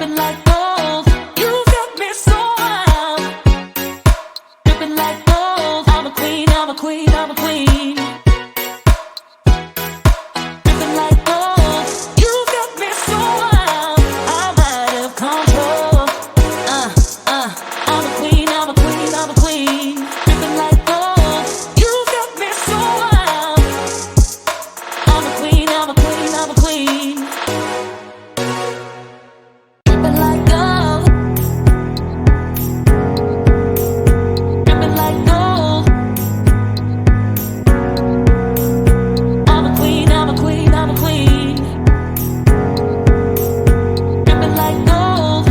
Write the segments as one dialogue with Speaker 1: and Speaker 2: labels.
Speaker 1: dripping like gold. You got me so wild, dripping like gold. I'm a queen, I'm a queen, I'm a queen. Dripping like gold. You got me so wild, I'm out of control. I'm a queen, I'm a queen, I'm a queen. Dripping like gold. You got me so wild. I'm a queen, I'm a queen, I'm a queen. Dripping like gold. Dripping like gold. I'm a queen, I'm a queen, I'm a queen. Dripping like gold.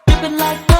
Speaker 1: Dripping like